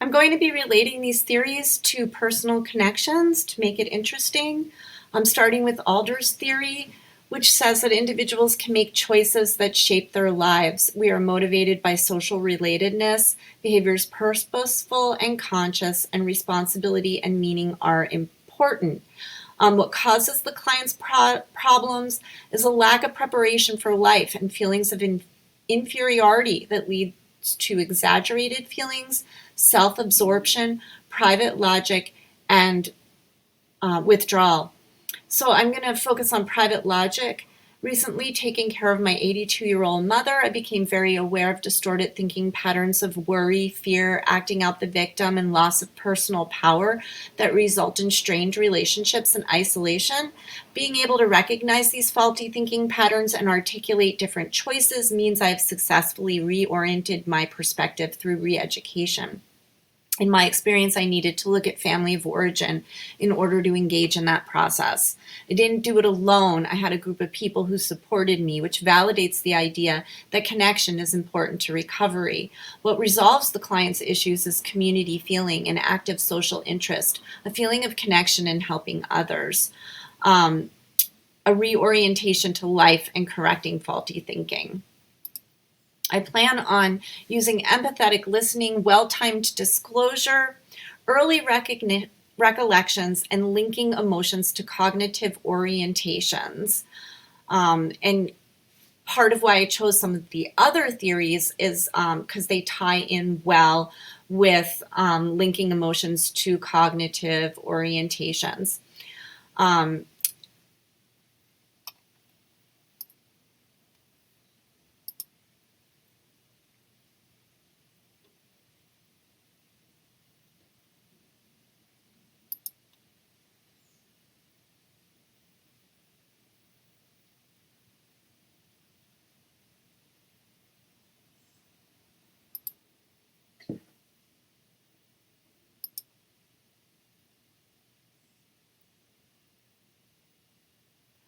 I'm going to be relating these theories to personal connections to make it interesting. I'm starting with Adler's theory, which says that individuals can make choices that shape their lives. We are motivated by social relatedness. Behavior is purposeful and conscious, and responsibility and meaning are important. What causes the client's problems is a lack of preparation for life and feelings of inferiority that leads to exaggerated feelings, self-absorption, private logic, and withdrawal. So I'm going to focus on private logic. Recently, taking care of my 82-year-old mother, I became very aware of distorted thinking patterns of worry, fear, acting out the victim, and loss of personal power that result in strained relationships and isolation. Being able to recognize these faulty thinking patterns and articulate different choices means I've successfully reoriented my perspective through re-education. In my experience, I needed to look at family of origin in order to engage in that process. I didn't do it alone. I had a group of people who supported me, which validates the idea that connection is important to recovery. What resolves the client's issues is community feeling and active social interest, a feeling of connection and helping others, a reorientation to life and correcting faulty thinking. I plan on using empathetic listening, well-timed disclosure, early recollections, and linking emotions to cognitive orientations. And part of why I chose some of the other theories is because they tie in well with linking emotions to cognitive orientations.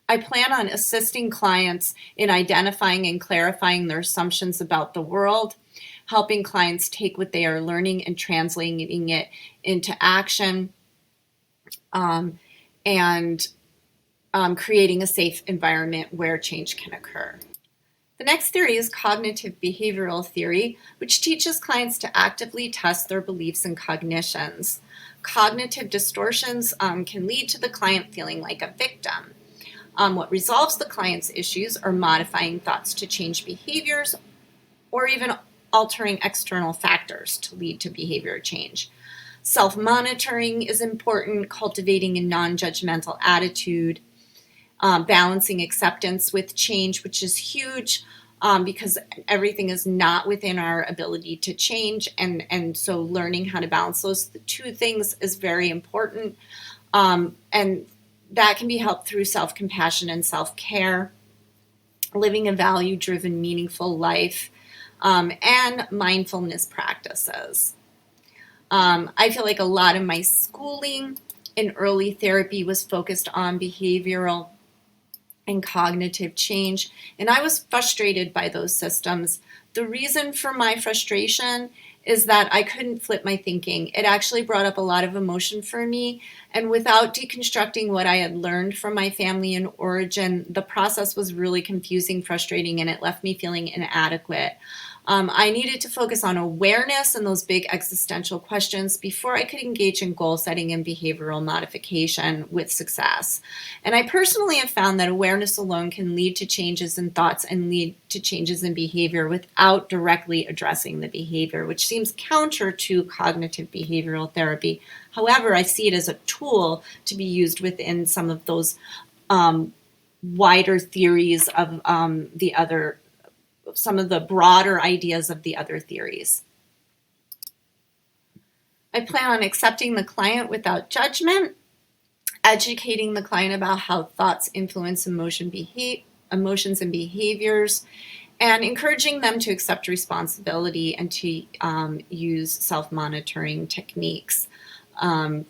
I plan on assisting clients in identifying and clarifying their assumptions about the world, helping clients take what they are learning and translating it into action, and creating a safe environment where change can occur. The next theory is cognitive behavioral theory, which teaches clients to actively test their beliefs and cognitions. Cognitive distortions can lead to the client feeling like a victim. What resolves the client's issues are modifying thoughts to change behaviors or even altering external factors to lead to behavior change. Self-monitoring is important, cultivating a non-judgmental attitude, balancing acceptance with change, which is huge because everything is not within our ability to change. And so learning how to balance those two things is very important. And that can be helped through self-compassion and self-care, living a value-driven, meaningful life, and mindfulness practices. I feel like a lot of my schooling in early therapy was focused on behavioral and cognitive change, and I was frustrated by those systems. The reason for my frustration is that I couldn't flip my thinking. It actually brought up a lot of emotion for me, and without deconstructing what I had learned from my family and origin, the process was really confusing, frustrating, and it left me feeling inadequate. I needed to focus on awareness and those big existential questions before I could engage in goal setting and behavioral modification with success. And I personally have found that awareness alone can lead to changes in thoughts and lead to changes in behavior without directly addressing the behavior, which seems counter to cognitive behavioral therapy. However, I see it as a tool to be used within some of those wider theories of some of the broader ideas of the other theories. I plan on accepting the client without judgment, educating the client about how thoughts influence emotions and behaviors, and encouraging them to accept responsibility and to use self-monitoring techniques.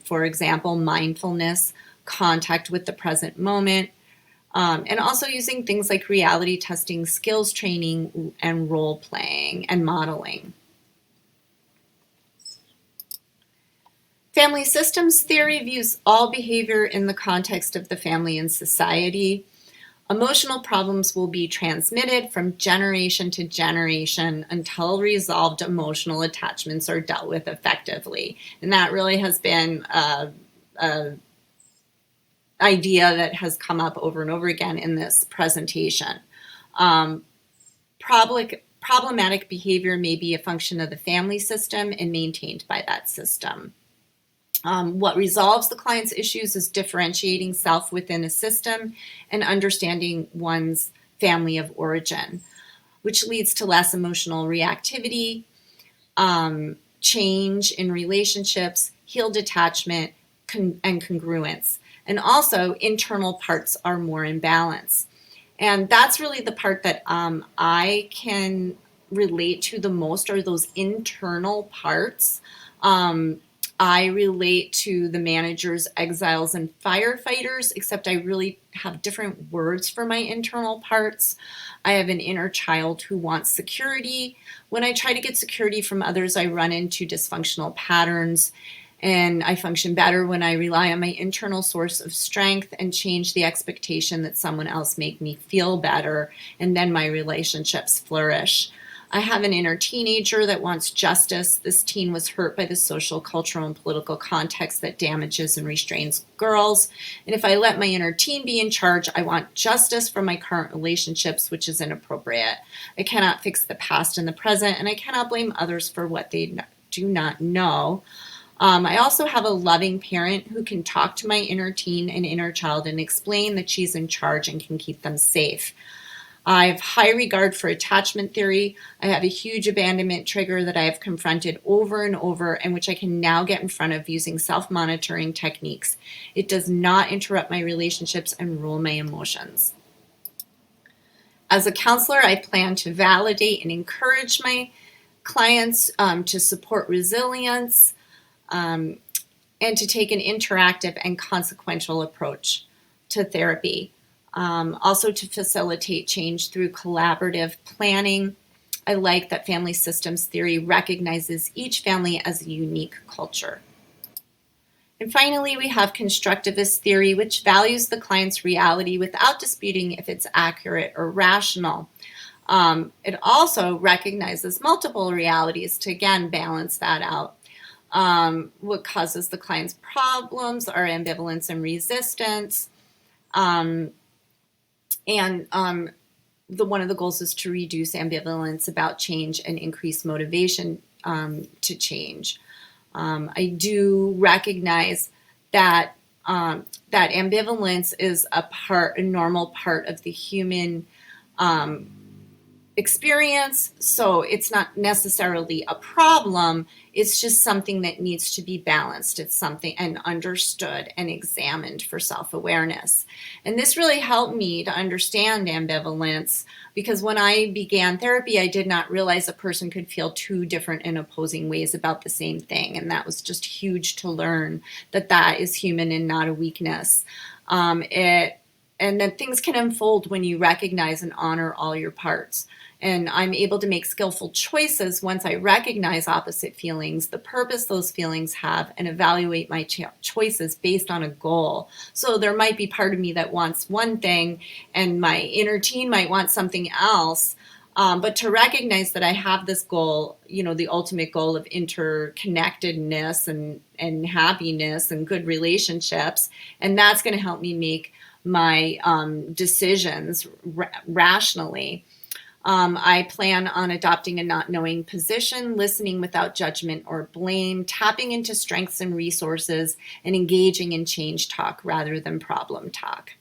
For example, mindfulness, contact with the present moment, and also using things like reality testing, skills training, and role playing and modeling. Family systems theory views all behavior in the context of the family and society. Emotional problems will be transmitted from generation to generation until resolved emotional attachments are dealt with effectively. And that really has been a idea that has come up over and over again in this presentation. Problematic behavior may be a function of the family system and maintained by that system. What resolves the client's issues is differentiating self within a system and understanding one's family of origin, which leads to less emotional reactivity, change in relationships, healed attachment, and congruence. And also, internal parts are more in balance. And that's really the part that I can relate to the most, are those internal parts. I relate to the managers, exiles, and firefighters, except I really have different words for my internal parts. I have an inner child who wants security. When I try to get security from others, I run into dysfunctional patterns, and I function better when I rely on my internal source of strength and change the expectation that someone else make me feel better, and then my relationships flourish. I have an inner teenager that wants justice. This teen was hurt by the social, cultural, and political context that damages and restrains girls. And if I let my inner teen be in charge, I want justice from my current relationships, which is inappropriate. I cannot fix the past and the present, and I cannot blame others for what they do not know. I also have a loving parent who can talk to my inner teen and inner child and explain that she's in charge and can keep them safe. I have high regard for attachment theory. I have a huge abandonment trigger that I have confronted over and over, and which I can now get in front of using self-monitoring techniques. It does not interrupt my relationships and rule my emotions. As a counselor, I plan to validate and encourage my clients to support resilience and to take an interactive and consequential approach to therapy. Also to facilitate change through collaborative planning. I like that family systems theory recognizes each family as a unique culture. And finally, we have constructivist theory, which values the client's reality without disputing if it's accurate or rational. It also recognizes multiple realities to, again, balance that out. What causes the client's problems are ambivalence and resistance. One of the goals is to reduce ambivalence about change and increase motivation to change. I do recognize that that ambivalence is a normal part of the human experience, so it's not necessarily a problem. It's just something that needs to be balanced. It's something and understood and examined for self-awareness. And this really helped me to understand ambivalence, because when I began therapy, I did not realize a person could feel two different and opposing ways about the same thing. And that was just huge to learn, that that is human and not a weakness. And that things can unfold when you recognize and honor all your parts. And I'm able to make skillful choices once I recognize opposite feelings, the purpose those feelings have, and evaluate my choices based on a goal. So there might be part of me that wants one thing, and my inner teen might want something else. But to recognize that I have this goal, the ultimate goal of interconnectedness and happiness and good relationships, and that's going to help me make my decisions rationally. I plan on adopting a not knowing position, listening without judgment or blame, tapping into strengths and resources, and engaging in change talk rather than problem talk.